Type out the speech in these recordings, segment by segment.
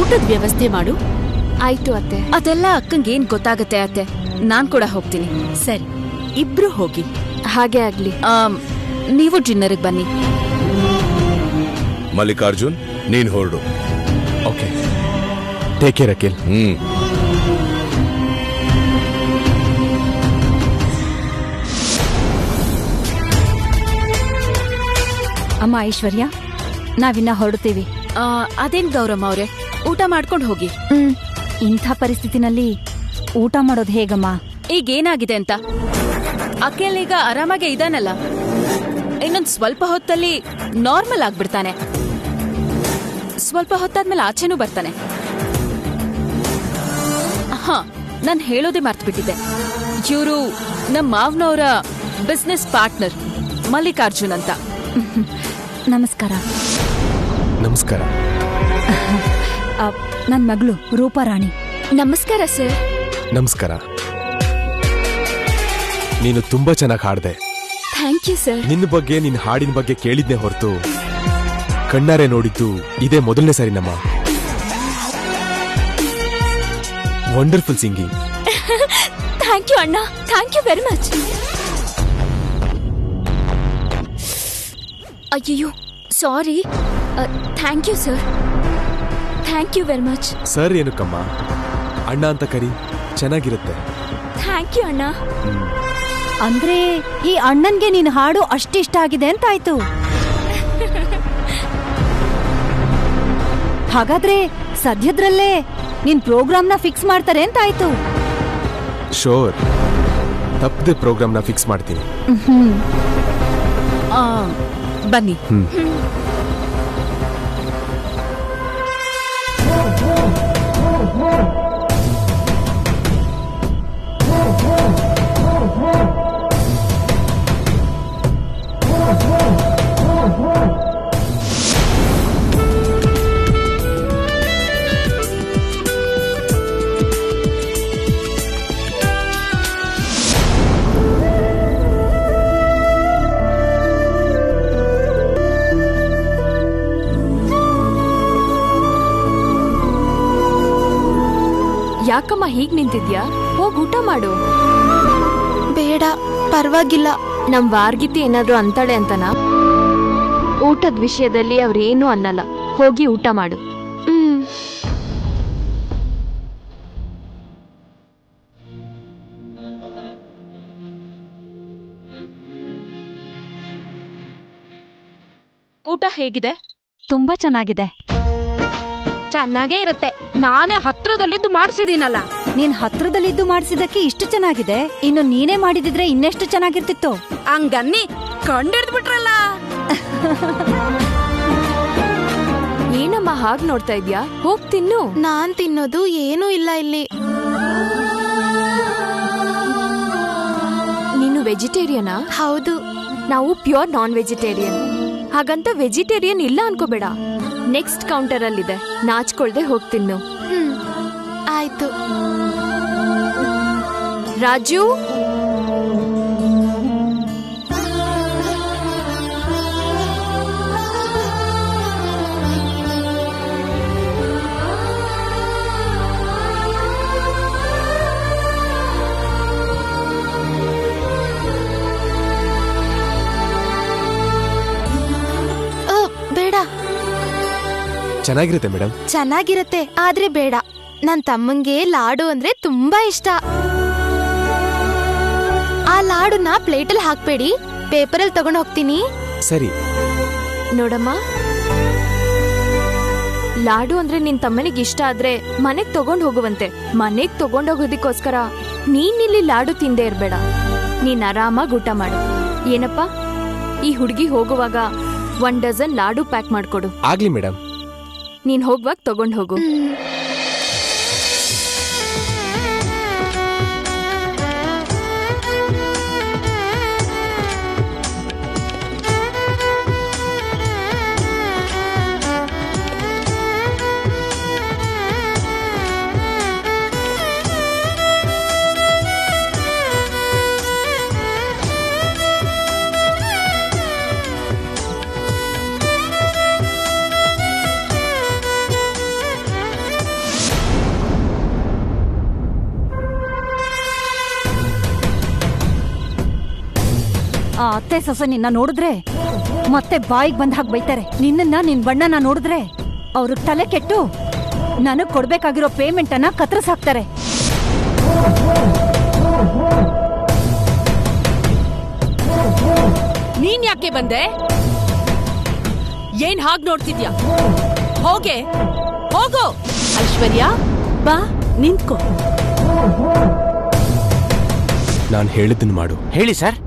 ಊಟದ ವ್ಯವಸ್ಥೆ ಮಾಡು. ಆಯ್ತು ಅತ್ತೆ. ಅದೆಲ್ಲ ಅಕ್ಕಂಗೇನ್ ಗೊತ್ತಾಗತ್ತೆ ಅತ್ತೆ, ನಾನ್ ಕೂಡ ಹೋಗ್ತೀನಿ. ಸರಿ, ಇಬ್ರು ಹೋಗಿ. ಹಾಗೆ ಆಗ್ಲಿ. ನೀವು ಡಿನ್ನರ್ಗೆ ಬನ್ನಿ. ಮಲ್ಲಿಕಾರ್ಜುನ್, ನೀನ್ ಹೊರಡು. Okay, take care Akhil. ಅಮ್ಮ ಐಶ್ವರ್ಯ, ನಾವಿನ್ನ ಹೊರಡ್ತೀವಿ. ಅದೇನ್ ಗೌರಮ್ಮ ಅವ್ರೆ, ಊಟ ಮಾಡ್ಕೊಂಡು ಹೋಗಿ. ಇಂಥ ಪರಿಸ್ಥಿತಿನಲ್ಲಿ ಊಟ ಮಾಡೋದು ಹೇಗಮ್ಮ? ಈಗೇನಾಗಿದೆ ಅಂತ? ಅಖಿಲ್ ಈಗ ಆರಾಮಾಗೆ ಇದಾನಲ್ಲ, ಇನ್ನೊಂದ್ ಸ್ವಲ್ಪ ಹೊತ್ತಲ್ಲಿ ನಾರ್ಮಲ್ ಆಗ್ಬಿಡ್ತಾನೆ. ಸ್ವಲ್ಪ ಹೊತ್ತಾದ್ಮೇಲೆ ಆಚೆನೂ ಬರ್ತಾನೆ. ಹಾ, ನಾನ್ ಹೇಳೋದೇ ಮರ್ತ್ಬಿಟ್ಟಿದ್ದೆ. ಇವರು ನಮ್ಮ ಮಾವನವರ ಬಿಸ್ನೆಸ್ ಪಾರ್ಟ್ನರ್ ಮಲ್ಲಿಕಾರ್ಜುನ್ ಅಂತ. ನಮಸ್ಕಾರ. ನಮಸ್ಕಾರ. ನನ್ ಮಗಳು ರೂಪಾರಾಣಿ. ನಮಸ್ಕಾರ ಸರ್. ನಮಸ್ಕಾರ. ನೀನು ತುಂಬಾ ಚೆನ್ನಾಗಿ ಹಾಡ್ದೆ. Thank you sir. ನಿನ್ನ ಬಗ್ಗೆ, ನಿನ್ನ ಹಾಡಿನ ಬಗ್ಗೆ ಕೇಳಿದ್ನೆ ಹೊರತು ಕಣ್ಣಾರೆ ನೋಡಿದ್ದು ಇದೇ ಮೊದಲನೇ ಸರಿನಮ್ಮ. Wonderful singing. ಥ್ಯಾಂಕ್ ಯು ಅಣ್ಣ, ಥ್ಯಾಂಕ್ ಯು ವೆರಿ ಮಚ್. ಅಯ್ಯೋ sorry. Thank you sir, thank you very much. Sir ಏನಕ್ಕಮ್ಮ, ಅಣ್ಣ ಅಂತ ಕರಿ, ಚೆನ್ನಾಗಿರುತ್ತೆ. ಥ್ಯಾಂಕ್ ಯು ಅಣ್ಣ. ಅಂದ್ರೆ ಈ ಅಣ್ಣನ್ಗೆ ನೀನ್ ಹಾಡು ಅಷ್ಟಿಷ್ಟ ಆಗಿದೆ ಅಂತಾಯ್ತು. ಹಾಗಾದ್ರೆ ಸದ್ಯದ್ರಲ್ಲೇ ನಿನ್ ಪ್ರೋಗ್ರಾಮ್ನ ಫಿಕ್ಸ್ ಮಾಡ್ತಾರೆ ಅಂತಾಯ್ತು. ಶೋರ್, ತಪ್ಪದೆ ಪ್ರೋಗ್ರಾಮ್ನ ಫಿಕ್ಸ್ ಮಾಡ್ತೀನಿ. ಬನ್ನಿ. ಯಾಕಮ್ಮ ಹೀಗ್ ನಿಂತಿದ್ಯಾ? ಹೋಗ್ ಊಟ ಮಾಡು. ಬೇಡ, ಪರವಾಗಿಲ್ಲ. ನಮ್ ವಾರ್ಗಿತಿ ಏನಾದ್ರೂ ಅಂತಾಳೆ ಅಂತನಾ? ಊಟದ ವಿಷಯದಲ್ಲಿ ಅವ್ರೇನು ಅನ್ನಲ್ಲ. ಹೋಗಿ ಊಟ ಮಾಡು. ಊಟ ಹೇಗಿದೆ? ತುಂಬಾ ಚೆನ್ನಾಗಿದೆ. ಚೆನ್ನಾಗೇ ಇರುತ್ತೆ. ನಾನೇ ಹತ್ರದಲ್ಲಿದ್ದು ಮಾಡಿಸಿದೀನಲ್ಲ. ನೀನ್ ಹತ್ರದಲ್ಲಿದ್ದು ಮಾಡಿಸಿದಕ್ಕೆ ಇಷ್ಟು ಚೆನ್ನಾಗಿದೆ. ಇನ್ನು ನೀನೇ ಮಾಡಿದಿದ್ರೆ ಇನ್ನೆಷ್ಟು ಚೆನ್ನಾಗಿರ್ತಿತ್ತು. ಹಂಗನ್ನಿ ಕಂಡಿಡ್ದ್ಬಿಟ್ರಲ್ಲ. ಏನಮ್ಮ ಹಾಗ್ ನೋಡ್ತಾ ಇದ್ಯಾ? ಹೋಗ್ ತಿನ್ನು. ನಾನ್ ತಿನ್ನೋದು ಏನೂ ಇಲ್ಲ ಇಲ್ಲಿ. ನೀನು ವೆಜಿಟೇರಿಯನಾ? ಹೌದು. ನಾವು ಪ್ಯೂರ್ ನಾನ್ ವೆಜಿಟೇರಿಯನ್. ಹಾಗಂತ ವೆಜಿಟೇರಿಯನ್ ಇಲ್ಲ ಅನ್ಕೋಬೇಡ. ನೆಕ್ಸ್ಟ್ ಕೌಂಟರ್ ಅಲ್ಲಿದೆ, ನಾಚ್ಕೊಳ್ದೆ ಹೋಗ್ ತಿನ್ನು. ಆಯ್ತು. ರಾಜು, ಬೇಡ. ಚೆನ್ನಾಗಿರುತ್ತೆ ಮೇಡಮ್. ಚೆನ್ನಾಗಿರತ್ತೆ, ಆದ್ರೆ ಬೇಡ. ನನ್ ತಮ್ಮಂಗೆ ಲಾಡು ಅಂದ್ರೆ ತುಂಬಾ ಇಷ್ಟ. ಆ ಲಾಡುನ ಪ್ಲೇಟಲ್ಲಿ ಹಾಕ್ಬೇಡಿ, ಪೇಪರಲ್ಲಿ ತಗೊಂಡ್ ಹೋಗ್ತೀನಿ. ಸರಿ. ನೋಡಮ್ಮ, ಲಾಡು ಅಂದ್ರೆ ನಿನ್ ತಮ್ಮನಿಗೆ ಇಷ್ಟ ಆದ್ರೆ ಮನೆಗ್ ತಗೊಂಡ್ ಹೋಗುವಂತೆ. ಮನೆಗ್ ತಗೊಂಡೋಗೋದಕ್ಕೋಸ್ಕರ ನೀನ್ ಇಲ್ಲಿ ಲಾಡು ತಿಂದೇ ಇರ್ಬೇಡ. ನೀನ್ ಆರಾಮಾಗಿ ಊಟ ಮಾಡು. ಏನಪ್ಪ, ಈ ಹುಡುಗಿ ಹೋಗುವಾಗ 1 ಡಜನ್ ಲಾಡು ಪ್ಯಾಕ್ ಮಾಡ್ಕೊಡು. ಆಗ್ಲಿ ಮೇಡಮ್. ನೀನ್ ಹೋಗುವಾಗ ತಗೊಂಡ್ ಹೋಗು. ಅತ್ತೆ ಸೊಸೆ ನಿನ್ನ ನೋಡಿದ್ರೆ ಮತ್ತೆ ಬಾಯಿಗೆ ಬಂದ ಹಾಗೆ ಬೈತಾರೆ. ನಿನ್ ಬಣ್ಣನ ನೋಡಿದ್ರೆ ಅವ್ರಿಗೆ ತಲೆ ಕೆಟ್ಟು ನನಗ್ ಕೊಡ್ಬೇಕಾಗಿರೋ ಪೇಮೆಂಟ್ ಅನ್ನ ಕತ್ತರಿಸಾಕ್ತಾರೆ. ನೀನ್ ಯಾಕೆ ಬಂದೆ? ಏನ್ ಹಾಗ್ ನೋಡ್ತಿದ್ಯಾ? ಹೋಗೆ ಹೋಗೋ. ಐಶ್ವರ್ಯ ಬಾ ನಿಂತ್ಕೋ. ನಾನು ಹೇಳಿದ್ದನ್ನು ಮಾಡು. ಹೇಳಿ ಸರ್.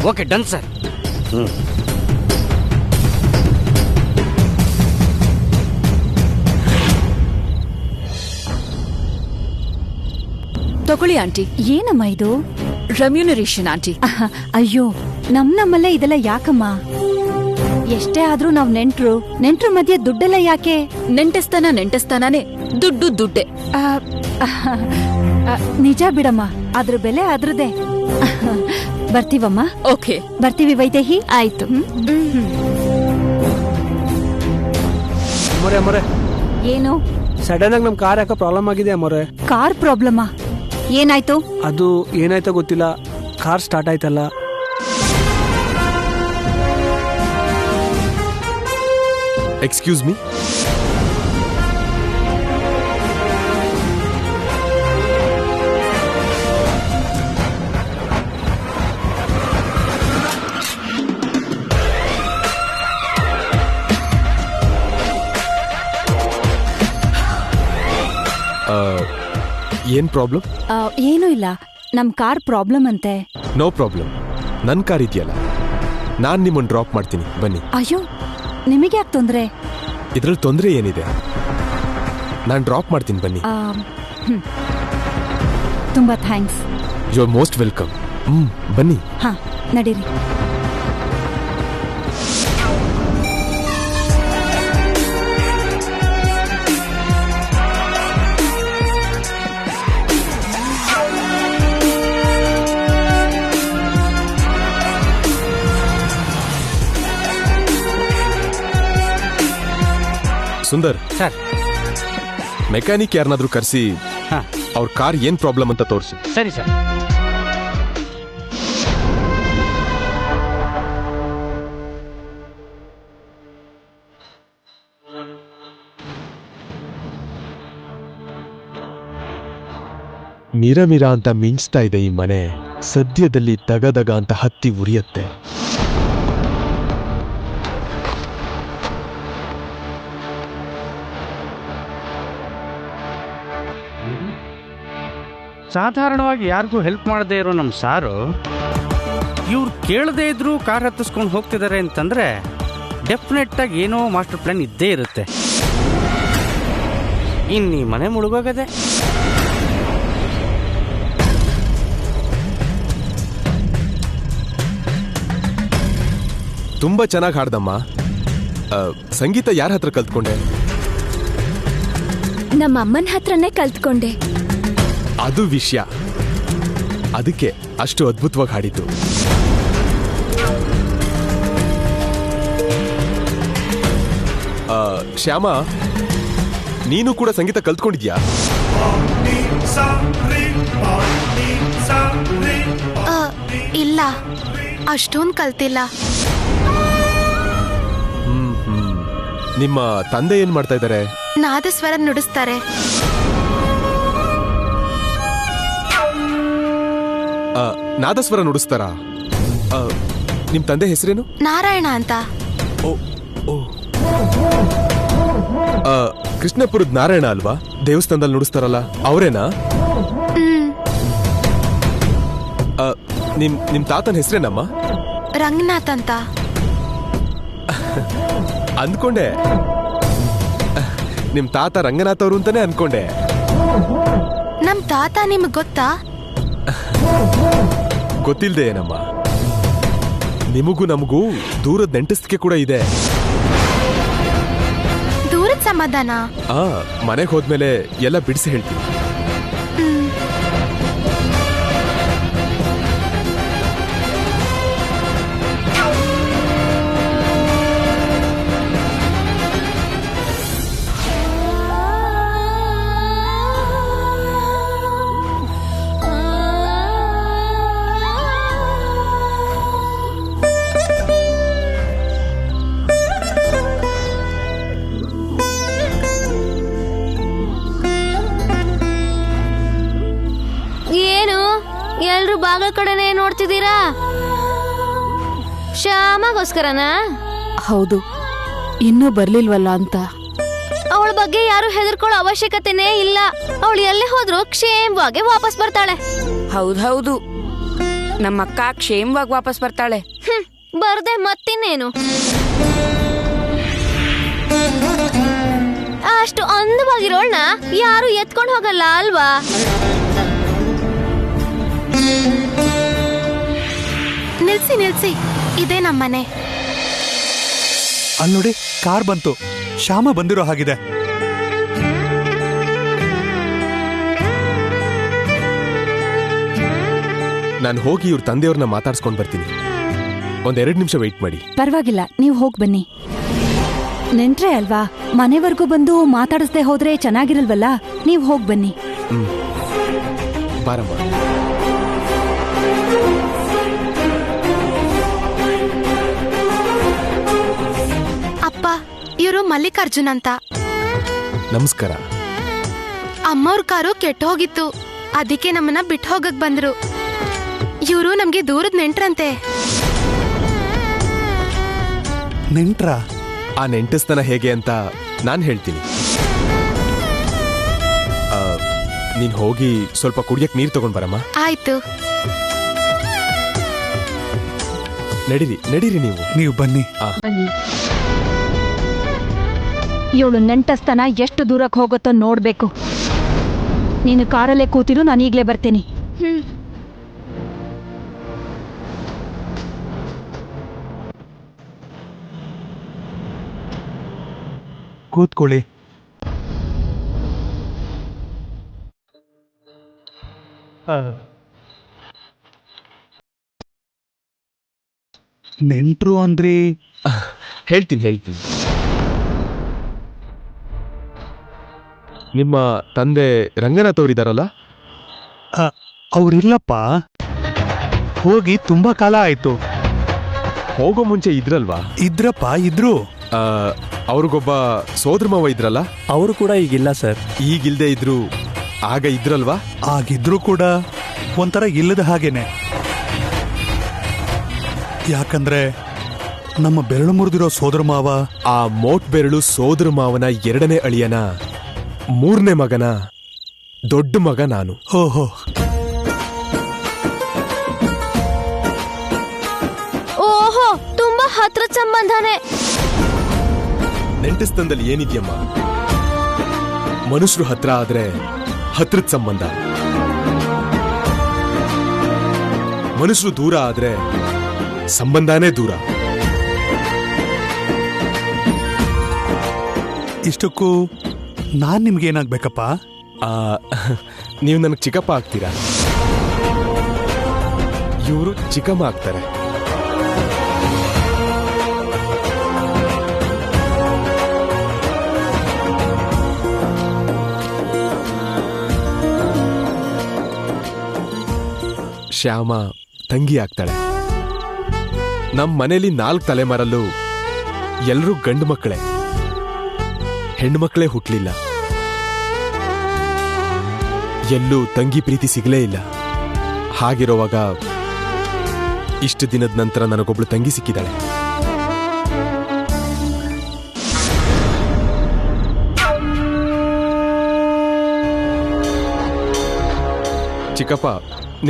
Okay done sir. ತಗೊಳ್ಳಿ ಆಂಟಿ. ಏನಮ್ಮ ಇದು? Remuneration aunty. ಅಯ್ಯೋ, ನಮ್ಮಲ್ಲೇ ಇದೆಲ್ಲ ಯಾಕಮ್ಮ? ಎಷ್ಟೇ ಆದ್ರೂ ನಾವ್ ನೆಂಟ್ರು ಮಧ್ಯೆ ದುಡ್ಡೆಲ್ಲ ಯಾಕೆ? ನೆಂಟಸ್ತಾನೇ, ದುಡ್ಡು ದುಡ್ಡೆ. ನಿಜ ಬಿಡಮ್ಮ, ಅದ್ರ ಬೆಲೆ ಅದ್ರದ್ದೇ. ಬರ್ತೀವಮ್ಮ. ಓಕೆ, ಬರ್ತೀವಿ ವೈದೇಹಿ. ಆಯ್ತು. ಮೊರೆ ಏನು? ಸಡನ್ ಆಗಿ ನಮ್ ಕಾರ್ ಯಾಕೋ ಪ್ರಾಬ್ಲಮ್ ಆಗಿದೆ ಮೊರೆ. ಕಾರ್ ಪ್ರಾಬ್ಲಮಾ? ಏನಾಯ್ತು? ಅದು ಏನಾಯ್ತೋ ಗೊತ್ತಿಲ್ಲ, ಕಾರ್ ಸ್ಟಾರ್ಟ್ ಆಯ್ತಲ್ಲ. Excuse me. ಏನ್ ಪ್ರಾಬ್ಲಮ್? ಏನೂ ಇಲ್ಲ, ನಮ್ ಕಾರ್ ಪ್ರಾಬ್ಲಮ್ ಅಂತೆ. ನೋ ಪ್ರಾಬ್ಲಮ್, ನನ್ ಕಾರ್ ಇದೆಯಲ್ಲ, ನಾನ್ ನಿಮ್ಮನ್ನು ಡ್ರಾಪ್ ಮಾಡ್ತೀನಿ, ಬನ್ನಿ. ಅಯ್ಯೋ, ನಿಮಗೆ ಯಾಕೆ ತೊಂದ್ರೆ? ಇದ್ರಲ್ಲಿ ತೊಂದರೆ ಏನಿದೆ? ನಾನು ಡ್ರಾಪ್ ಮಾಡ್ತೀನಿ, ಬನ್ನಿ. ತುಂಬಾ thanks. You are most welcome. ಬನ್ನಿ. ಹಾ, ನಡೀರಿ. ಸುಂದರ್ ಸರ್, ಮೆಕ್ಯಾನಿಕ್ ಯಾರನ್ನಾದ್ರೂ ಕರೆಸಿ ಅವ್ರ ಕಾರ್ ಏನ್ ಪ್ರಾಬ್ಲಮ್ ಅಂತ ತೋರಿಸಿ. ಸರಿ ಸರ್. ಮಿರ ಅಂತ ಮಿಂಚ್ತಾ ಇದೆ ಈ ಮನೆ, ಸದ್ಯದಲ್ಲಿ ದಗದಗ ಅಂತ ಹತ್ತಿ ಉರಿಯತ್ತೆ. ಸಾಧಾರಣವಾಗಿ ಯಾರಿಗೂ ಹೆಲ್ಪ್ ಮಾಡದೇ ಇರೋ ನಮ್ಮ ಸಾರು ಇವ್ರು ಕೇಳದೇ ಇದ್ರೂ ಕಾರ್ ಹತ್ತಿಸ್ಕೊಂಡು ಹೋಗ್ತಿದ್ದಾರೆ ಅಂತಂದ್ರೆ ಡೆಫಿನೆಟ್ ಆಗಿ ಏನೋ ಮಾಸ್ಟರ್ ಪ್ಲಾನ್ ಇದ್ದೇ ಇರುತ್ತೆ. ಇನ್ನೀ ಮನೆ ಮುಳುಗೋಗದೆ. ತುಂಬಾ ಚೆನ್ನಾಗಿ ಹಾಡ್ದಮ್ಮ. ಸಂಗೀತ ಯಾರ ಹತ್ರ ಕಲ್ತ್ಕೊಂಡೆ? ನಮ್ಮ ಅಮ್ಮನ ಹತ್ರನೇ ಕಲ್ತ್ಕೊಂಡೆ. ಅದು ವಿಷಯ, ಅದಕ್ಕೆ ಅಷ್ಟು ಅದ್ಭುತವಾಗಿ ಹಾಡಿತು. ಶ್ಯಾಮ, ನೀನು ಕೂಡ ಸಂಗೀತ ಕಲ್ತ್ಕೊಂಡಿದ್ಯಾ? ಇಲ್ಲ, ಅಷ್ಟೊಂದು ಕಲ್ತಿಲ್ಲ. ನಿಮ್ಮ ತಂದೆ ಏನ್ ಮಾಡ್ತಾ ಇದ್ದಾರೆ? ನಾದಸ್ವರ ನುಡಿಸ್ತಾರೆ. ನಾದಸ್ವರ ನುಡಿಸ್ತಾರಾ? ನಿಮ್ ತಂದೆ ಹೆಸರೇನು? ನಾರಾಯಣ ಅಂತ. ಕೃಷ್ಣಪುರದ ನಾರಾಯಣ ಅಲ್ವಾ? ದೇವಸ್ಥಾನದಲ್ಲಿ ನುಡಿಸ್ತಾರಲ್ಲ, ಅವರೇನಾ? ನಿಮ್ ತಾತನ ಹೆಸರೇನಮ್ಮ? ರಂಗನಾಥ್ ಅಂತ. ಅಂದ್ಕೊಂಡೆ, ನಿಮ್ ತಾತ ರಂಗನಾಥ್ ಅವರು ಅಂತಾನೆ ಅನ್ಕೊಂಡೆ. ನಮ್ ತಾತ ನಿಮ್ಗೆ ಗೊತ್ತಾ? ಗೊತ್ತಿಲ್ದೆ ಏನಮ್ಮ, ನಿಮಗೂ ನಮಗೂ ದೂರದ ನೆಂಟಸ್ತಿಕೆ ಕೂಡ ಇದೆ. ದೂರದ ಸಮಾಧಾನ? ಮನೆಗೆ ಹೋದ್ಮೇಲೆ ಎಲ್ಲ ಬಿಡಿಸಿ ಹೇಳ್ತೀನಿ. ಯಾವಾಗಾದ್ರೂ ಬಾಗಿಲ ಕಡೆನೇ ನೋಡ್ತಿದ್ದೀರಾ? ಶ್ಯಾಮಗೋಸ್ಕರನಾ? ಹೌದು, ಇನ್ನೂ ಬರ್ಲಿಲ್ವಲ್ಲ ಅಂತ. ಅವಳ ಬಗ್ಗೆ ಯಾರು ಹೆದರ್ಕೊಳ್ಳೋ ಅವಶ್ಯಕತೆನೇ ಇಲ್ಲ. ಅವಳು ಎಲ್ಲಿ ಹೋದ್ರೂ ಕ್ಷೇಮವಾಗಿ ವಾಪಸ್ ಬರ್ತಾಳೆ. ಹೌದೌದು, ನಮ್ಮಕ್ಕ ಕ್ಷೇಮವಾಗಿ ವಾಪಸ್ ಬರ್ತಾಳೆ. ಬರ್ದೆ ಮತ್ತಿನ್ನೇನು? ಅಷ್ಟು ಅಂದವಾಗಿರೋಳ್ನ ಯಾರು ಎತ್ಕೊಂಡು ಹೋಗಲ್ಲ ಅಲ್ವಾ? ನಿಲ್ಸಿ ನಿಲ್ಸಿ, ಇದೇ ನಮ್ಮನೆ. ಅಲ್ಲಿ ನೋಡಿ, ಕಾರ್ ಬಂತು. ಶ್ಯಾಮ ಬಂದಿರೋ ಹಾಗಿದೆ. ನಾನು ಹೋಗಿ ಇವ್ರ ತಂದೆಯವ್ರನ್ನ ಮಾತಾಡ್ಸ್ಕೊಂಡ್ ಬರ್ತೀನಿ. ಒಂದೆರಡು ನಿಮಿಷ ವೆಯ್ಟ್ ಮಾಡಿ. ಪರವಾಗಿಲ್ಲ, ನೀವು ಹೋಗ್ ಬನ್ನಿ. ನೆಂಟ್ರೆ ಅಲ್ವಾ, ಮನೆವರೆಗೂ ಬಂದು ಮಾತಾಡಿಸ್ದೆ ಹೋದ್ರೆ ಚೆನ್ನಾಗಿರಲ್ವಲ್ಲ. ನೀವು ಹೋಗ್ ಬನ್ನಿ. ಬಾರಮ್ಮ. ಅಪ್ಪ, ಇವರು ಮಲ್ಲಿಕಾರ್ಜುನ್ ಅಂತ. ನಮಸ್ಕಾರ. ಅಮ್ಮವ್ರ ಕಾರು ಕೆಟ್ಟ ಹೋಗಿತ್ತು, ಅದಕ್ಕೆ ನಮ್ಮನ್ನ ಬಿಟ್ಟು ಹೋಗಕ್ ಬಂದ್ರು. ಇವರು ನಮ್ಗೆ ದೂರದ ನೆಂಟ್ರಂತೆ. ನೆಂಟ್ರ? ಆ ನೆಂಟಸ್ತನ ಹೇಗೆ ಅಂತ ನಾನು ಹೇಳ್ತೀನಿ. ನೀನ್ ಹೋಗಿ ಸ್ವಲ್ಪ ಕುಡಿಯಕ್ ನೀರ್ ತಗೊಂಡ್ ಬರಮ್ಮ. ಆಯ್ತು. ನಡೀರಿ ನಡೀರಿ, ನೀವು ಬನ್ನಿ. ಇವಳು ನೆಂಟಸ್ತನ ಎಷ್ಟು ದೂರಕ್ಕೆ ಹೋಗುತ್ತೋ ನೋಡ್ಬೇಕು. ನೀನು ಕಾರಲ್ಲೇ ಕೂತಿರು, ನಾನು ಈಗ್ಲೇ ಬರ್ತೀನಿ. ಕೂತ್ಕೊಳ್ಳಿ. ನೆಂಟ್ರು ಅಂದ್ರಿ? ಹೇಳ್ತೀನಿ. ನಿಮ್ಮ ತಂದೆ ರಂಗನಾಥ್ ಅವರಿದಾರಲ್ಲ? ಅವ್ರಿಲ್ಲಪ್ಪ, ಹೋಗಿ ತುಂಬಾ ಕಾಲ ಆಯ್ತು. ಹೋಗೋ ಮುಂಚೆ ಇದ್ರಲ್ವಾ? ಇದ್ರಪ್ಪ, ಇದ್ರು. ಅವ್ರಿಗೊಬ್ಬ ಸೋದರ ಮಾವ ಇದ್ರಲ್ಲ? ಅವರು ಕೂಡ ಈಗಿಲ್ಲ ಸರ್. ಈಗಿಲ್ದೇ ಇದ್ರು ಆಗ ಇದ್ರಲ್ವಾ? ಆಗಿದ್ರು ಕೂಡ ಒಂಥರ ಇಲ್ಲದ ಹಾಗೇನೆ. ಯಾಕಂದ್ರೆ ನಮ್ಮ ಬೆರಳು ಮುರಿದಿರೋ ಸೋದರ ಮಾವ, ಆ ಮೋಟ್ ಬೆರಳು ಸೋದರ ಮಾವನ ಎರಡನೇ ಅಳಿಯನ 3ನೇ ಮಗನ ದೊಡ್ಡ ಮಗ ನಾನು. ಓಹೋ. ಓಹೋ, ತುಂಬಾ ಹತ್ರದ ಸಂಬಂಧನೇ. ನೆಂಟಸ್ತನದಲ್ಲಿ ಏನಿದ್ಯಮ್ಮ, ಮನುಷ್ಯರು ಹತ್ರ ಆದ್ರೆ ಹತ್ರದ ಸಂಬಂಧ, ಮನುಷ್ಯರು ದೂರ ಆದ್ರೆ ಸಂಬಂಧನೇ ದೂರ. ಇಷ್ಟಕ್ಕೂ ನಾನ್ ನಿಮ್ಗೆ ಏನಾಗ್ಬೇಕಪ್ಪ? ನೀವು ನನಗೆ ಚಿಕ್ಕಪ್ಪ ಆಗ್ತೀರಾ, ಇವರು ಚಿಕ್ಕಮ್ಮ ಆಗ್ತಾರೆ. ಶ್ಯಾಮ ತಂಗಿ ಆಗ್ತಾಳೆ. ನಮ್ಮ ಮನೇಲಿ 4 ತಲೆಮಾರಲ್ಲೂ ಎಲ್ಲರೂ ಗಂಡು ಮಕ್ಕಳೇ, ಹೆಣ್ಣು ಮಕ್ಕಳೇ ಹುಟ್ಲಿಲ್ಲ. ಎಲ್ಲೂ ತಂಗಿ ಪ್ರೀತಿ ಸಿಗಲೇ ಇಲ್ಲ. ಹಾಗಿರುವಾಗ ಇಷ್ಟು ದಿನದ ನಂತರ ನನಗೊಬ್ಳು ತಂಗಿ ಸಿಕ್ಕಿದ್ದಾಳೆ. ಚಿಕ್ಕಪ್ಪ,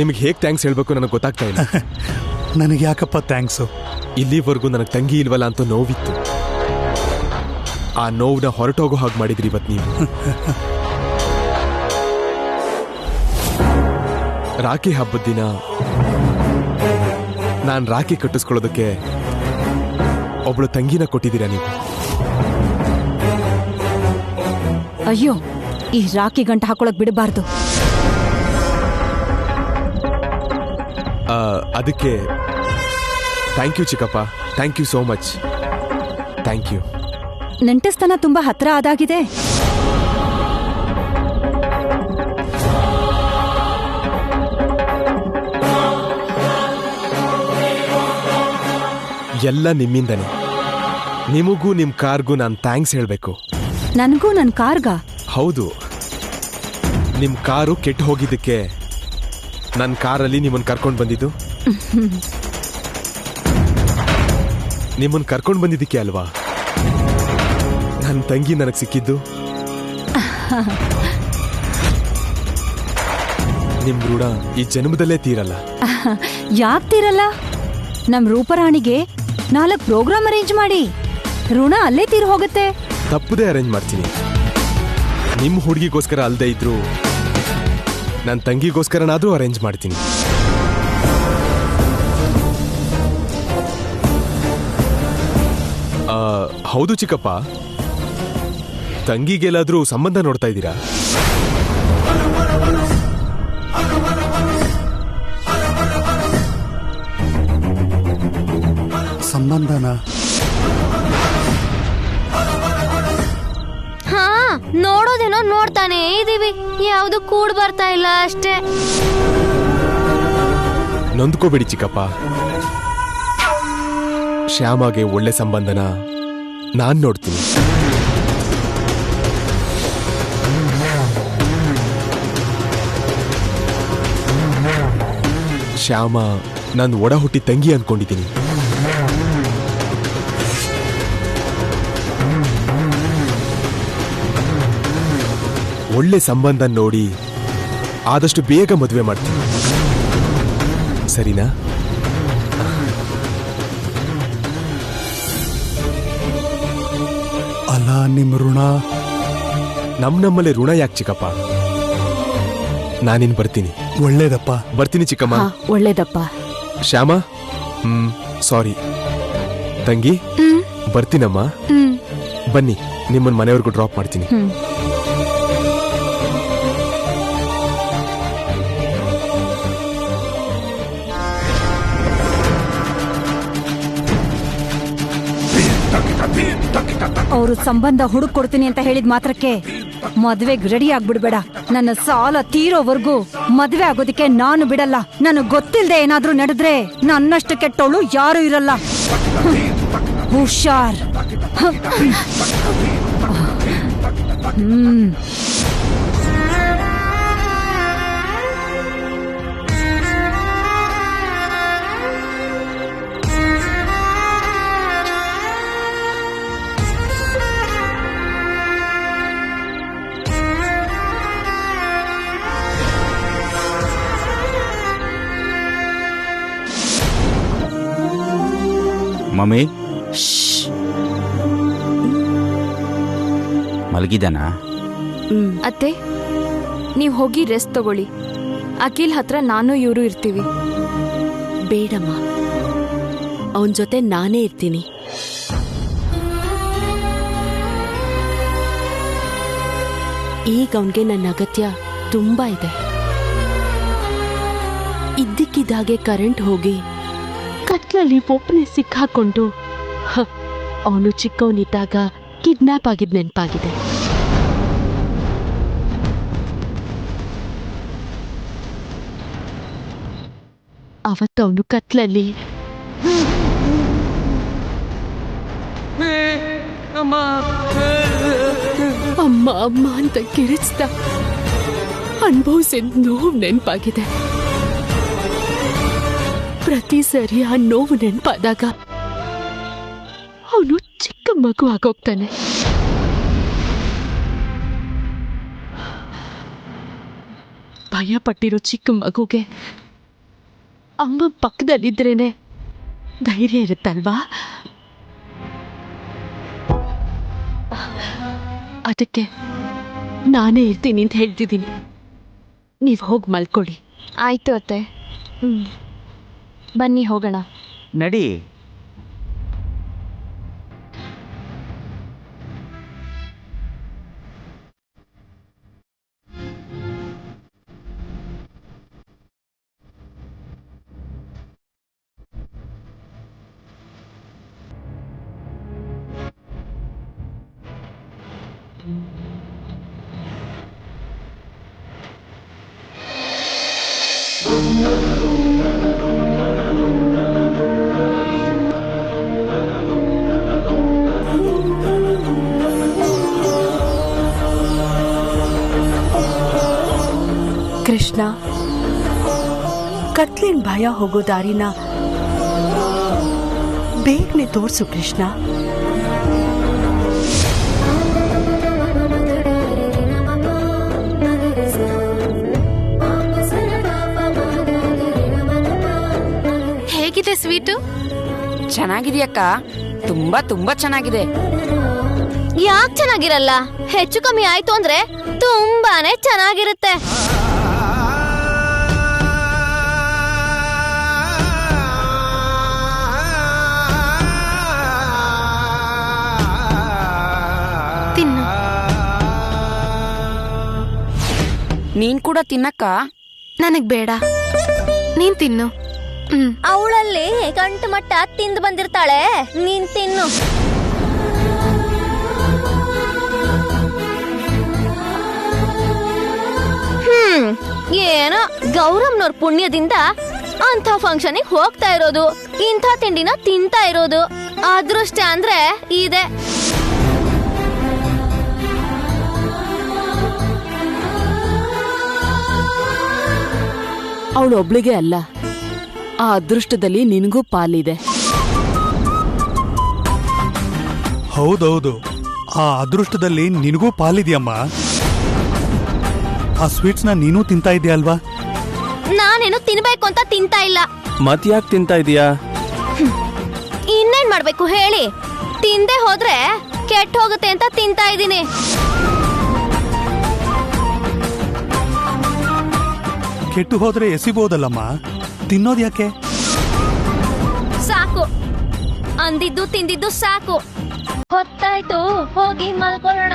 ನಿಮಗೆ ಹೇಗೆ ಥ್ಯಾಂಕ್ಸ್ ಹೇಳ್ಬೇಕು ನನಗೆ ಗೊತ್ತಾಗ್ತಾ ಇಲ್ಲ. ನನಗೆ ಯಾಕಪ್ಪ ಥ್ಯಾಂಕ್ಸು? ಇಲ್ಲಿವರೆಗೂ ನನಗೆ ತಂಗಿ ಇಲ್ವಲ್ಲ ಅಂತ ನೋವಿತ್ತು. ಆ ನೋವನ್ನ ಹೊರಟೋಗೋ ಹಾಗೆ ಮಾಡಿದ್ರಿ ಇವತ್ತು ನೀವು. ರಾಖಿ ಹಬ್ಬದ ದಿನ ನಾನು ರಾಖಿ ಕಟ್ಟಿಸ್ಕೊಳ್ಳೋದಕ್ಕೆ ಒಬ್ಳು ತಂಗಿನ ಕೊಟ್ಟಿದ್ದೀರಾ ನೀವು. ಅಯ್ಯೋ, ಈ ರಾಖಿ ಗಂಟು ಹಾಕೊಳಕ್ ಬಿಡಬಾರ್ದು. ಅದಕ್ಕೆ ಥ್ಯಾಂಕ್ ಯು ಚಿಕ್ಕಪ್ಪ, thank you so much. Thank you. ನೆಂಟಸ್ತನ ತುಂಬಾ ಹತ್ರ ಆದಾಗಿದೆ. ಎಲ್ಲ ನಿಮ್ಮಿಂದನೇ. ನಿಮಗೂ ನಿಮ್ ಕಾರ್ಗೂ ನಾನು ಥ್ಯಾಂಕ್ಸ್ ಹೇಳ್ಬೇಕು. ನನಗೂ ನನ್ನ ಕಾರ್ಗ? ಹೌದು, ನಿಮ್ ಕಾರು ಕೆಟ್ಟು ಹೋಗಿದ್ದಕ್ಕೆ ನನ್ನ ಕಾರಲ್ಲಿ ನಿಮ್ಮನ್ನು ಕರ್ಕೊಂಡು ಬಂದಿದ್ದು ನಿಮ್ಮನ್ನು ಕರ್ಕೊಂಡು ಬಂದಿದ್ದಕ್ಕೆ ಅಲ್ವಾ ನನ್ನ ತಂಗಿ ನನಗೆ ಸಿಕ್ಕಿದ್ದು. ನಿಮ್ ಋಣ ಈ ಜನ್ಮದಲ್ಲೇ ತೀರಲ್ಲ. ಯಾಕೆ ತೀರಲ್ಲ? ನಮ್ ರೂಪರಾಣಿಗೆ 4 ಪ್ರೋಗ್ರಾಮ್ ಅರೇಂಜ್ ಮಾಡಿ ಋಣ ಅಲ್ಲೇ ತೀರ್ ಹೋಗುತ್ತೆ. ತಪ್ಪದೇ ಅರೇಂಜ್ ಮಾಡ್ತೀನಿ. ನಿಮ್ ಹುಡುಗಿಗೋಸ್ಕರ ಅಲ್ದೇ ಇದ್ರು ನನ್ನ ತಂಗಿಗೋಸ್ಕರನಾದ್ರೂ ಅರೇಂಜ್ ಮಾಡ್ತೀನಿ. ಹೌದು ಚಿಕ್ಕಪ್ಪ, ತಂಗಿಗೆಲ್ಲಾದ್ರೂ ಸಂಬಂಧ ನೋಡ್ತಾ ಇದ್ದೀರಾ? ಸಂಬಂಧನ? ಹಾ, ನೋಡೋದೇನೋ ನೋಡ್ತಾನೆ ಇದೀವಿ, ಯಾವ್ದು ಕೂಡ್ ಬರ್ತಾ ಇಲ್ಲ ಅಷ್ಟೇ. ನೊಂದ್ಕೋಬೇಡಿ ಚಿಕ್ಕಪ್ಪ, ಶ್ಯಾಮಗೆ ಒಳ್ಳೆ ಸಂಬಂಧನ ನಾನ್ ನೋಡ್ತೀನಿ. ಶ್ಯಾಮ ನಾನು ಒಡ ಹುಟ್ಟಿ ತಂಗಿ ಅನ್ಕೊಂಡಿದ್ದೀನಿ. ಒಳ್ಳೆ ಸಂಬಂಧ ನೋಡಿ ಆದಷ್ಟು ಬೇಗ ಮದುವೆ ಮಾಡ್ತೀನಿ, ಸರಿನಾ? ಅಲ್ಲ, ನಿಮ್ಮ ಋಣ? ನಮ್ಮಲ್ಲೇ ಋಣ ಯಾಕೆ ಚಿಕ್ಕಪ್ಪ? ನಾನಿನ್ ಬರ್ತೀನಿ. ಒಳ್ಳೇದಪ್ಪ. ಬರ್ತೀನಿ ಚಿಕ್ಕಮ್ಮ. ಒಳ್ಳೇದಪ್ಪ. ಶ್ಯಾಮ, ಸಾರಿ. ತಂಗಿ, ಬರ್ತೀನಮ್ಮ. ಬನ್ನಿ, ನಿಮ್ಮನ್ನ ಮನೆಯವ್ರಿಗೂ ಡ್ರಾಪ್ ಮಾಡ್ತೀನಿ. ಅವರು ಸಂಬಂಧ ಹುಡುಕ್ ಕೊಡ್ತೀನಿ ಅಂತ ಹೇಳಿದ ಮಾತ್ರಕ್ಕೆ ಮದ್ವೆಗ್ ರೆಡಿ ಆಗ್ಬಿಡ್ಬೇಡ. ನನ್ನ ಸಾಲ ತೀರೋವರೆಗೂ ಮದ್ವೆ ಆಗೋದಕ್ಕೆ ನಾನು ಬಿಡಲ್ಲ. ನನಗ್ ಗೊತ್ತಿಲ್ಲದೆ ಏನಾದ್ರೂ ನಡೆದ್ರೆ ನನ್ನಷ್ಟು ಕೆಟ್ಟವಳು ಯಾರು ಇರಲ್ಲ. ಹುಷಾರ್. ಮಮ್ಮಿ, ಮಲಗಿದಾನಾ? ಅತ್ತೆ, ನೀವು ಹೋಗಿ ರೆಸ್ಟ್ ತಗೊಳ್ಳಿ. ಅಖಿಲ್ ಹತ್ರ ನಾನು ಇವರು ಇರ್ತೀವಿ. ಬೇಡಮ್ಮ, ಅವನ ಜೊತೆ ನಾನೇ ಇರ್ತೀನಿ. ಈಗ ಅವನಿಗೆ ನನ್ನ ಅಗತ್ಯ ತುಂಬಾ ಇದೆ. ಇದ್ದಕ್ಕಿದ್ದಾಗೆ ಕರೆಂಟ್ ಹೋಗಿ ಕತ್ಲಲ್ಲಿ ಒಬ್ಬನೇ ಸಿಕ್ಕಾಕೊಂಡು ಅವನು ಚಿಕ್ಕವನಿದ್ದಾಗ ಕಿಡ್ನಾಪ್ ಆಗಿದ್ ನೆನಪಾಗಿದೆ. ಅವತ್ತವನು ಕತ್ಲಲ್ಲಿ ಅಮ್ಮ ಅಮ್ಮ ಅಂತ ಕಿರಿಚ್ತಾ ಅನುಭವಿಸಿದ ನೋವು ನೆನಪಾಗಿದೆ. ಪ್ರತಿ ಸರಿ ಆ ನೋವು ನೆನಪಾದಾಗ ಅವನು ಚಿಕ್ಕ ಮಗು ಆಗೋಗ್ತಾನೆ. ಭಯ ಪಟ್ಟಿರೋ ಚಿಕ್ಕ ಮಗುಗೆ ಅಮ್ಮ ಪಕ್ಕದಲ್ಲಿದ್ರೇನೆ ಧೈರ್ಯ ಇರುತ್ತಲ್ವಾ? ಅದಕ್ಕೆ ನಾನೇ ಇರ್ತೀನಿ ಅಂತ ಹೇಳ್ತಿದ್ದೀನಿ. ನೀವು ಹೋಗಿ ಮಲ್ಕೊಳ್ಳಿ. ಆಯ್ತು ಅತ್ತೆ. ಬನ್ನಿ ಹೋಗೋಣ. ನಡಿ. ಕೃಷ್ಣ, ಕತ್ಲಿನ ಭಯ ಹೋಗೋ ದಾರಿನ ಬೇಗನೆ ತೋರ್ಸು ಕೃಷ್ಣ. ಹೇಗಿದೆ ಸ್ವೀಟು? ಚೆನ್ನಾಗಿದೆಯಕ್ಕ, ತುಂಬಾ ತುಂಬಾ ಚೆನ್ನಾಗಿದೆ. ಯಾಕೆ ಚೆನ್ನಾಗಿರಲ್ಲ? ಹೆಚ್ಚು ಕಮ್ಮಿ ಆಯ್ತು ಅಂದ್ರೆ ತುಂಬಾನೇ ಚೆನ್ನಾಗಿರುತ್ತೆ. ತಿನ್ನು. ನೀನ್ ಕೂಡ ತಿನ್ನಕ್ಕ. ನನಗ್ ಬೇಡ, ನೀನ್ ತಿನ್ನು. ಅವಳಲ್ಲಿ ಗಂಟು ಮಟ್ಟ ತಿಂದು ಬಂದಿರ್ತಾಳೆ, ನೀನ್ ತಿನ್ನು. ಏನೋ ಗೌರಮ್ನವ್ರ ಪುಣ್ಯದಿಂದ ಅಂತ ಫಂಕ್ಷನ್ಗೆ ಹೋಗ್ತಾ ಇರೋದು, ಇಂಥ ತಿಂಡಿನ ತಿಂತಾ ಇರೋದು. ಅದೃಷ್ಟ ಅಂದ್ರೆ ಇದೆ. ಅವಳೊಬ್ಳಿಗೆ ಅಲ್ಲ, ಆ ಅದೃಷ್ಟದಲ್ಲಿ ನಿನಗೂ ಪಾಲಿದೆ. ಹೌದೌದು, ಆ ಅದೃಷ್ಟದಲ್ಲಿ ನಿನಗೂ ಪಾಲಿದ್ಯಮ್ಮ. ಆ ಸ್ವೀಟ್ಸ್ನ ನೀನೂ ತಿಂತಾ ಇದೆಯಾ ಅಲ್ವಾ? ನಾನೇನು ತಿನ್ಬೇಕು ಅಂತ ತಿಂತಾ ಇಲ್ಲ. ಮತ್ ಯಾಕೆ ತಿಂತಾ ಇದೀಯಾ? ಇನ್ನೇನ್ ಮಾಡ್ಬೇಕು ಹೇಳಿ? ತಿಂದೆ ಹೋದ್ರೆ ಕೆಟ್ಟ ಹೋಗುತ್ತೆ ಅಂತ ತಿಂತಾ ಇದ್ದೀನಿ. ಕೆಟ್ಟು ಹೋದ್ರೆ ಎಸಿಬೋದಲ್ಲಮ್ಮ, ತಿನ್ನೋದು ಯಾಕೆ? ಸಾಕು, ಅಂದಿದ್ದು ತಿಂದಿದ್ದು ಸಾಕು. ಹೊತ್ತಾಯ್ತು, ಹೋಗಿ ಮಲ್ಕೊಳ್ಳೋಣ.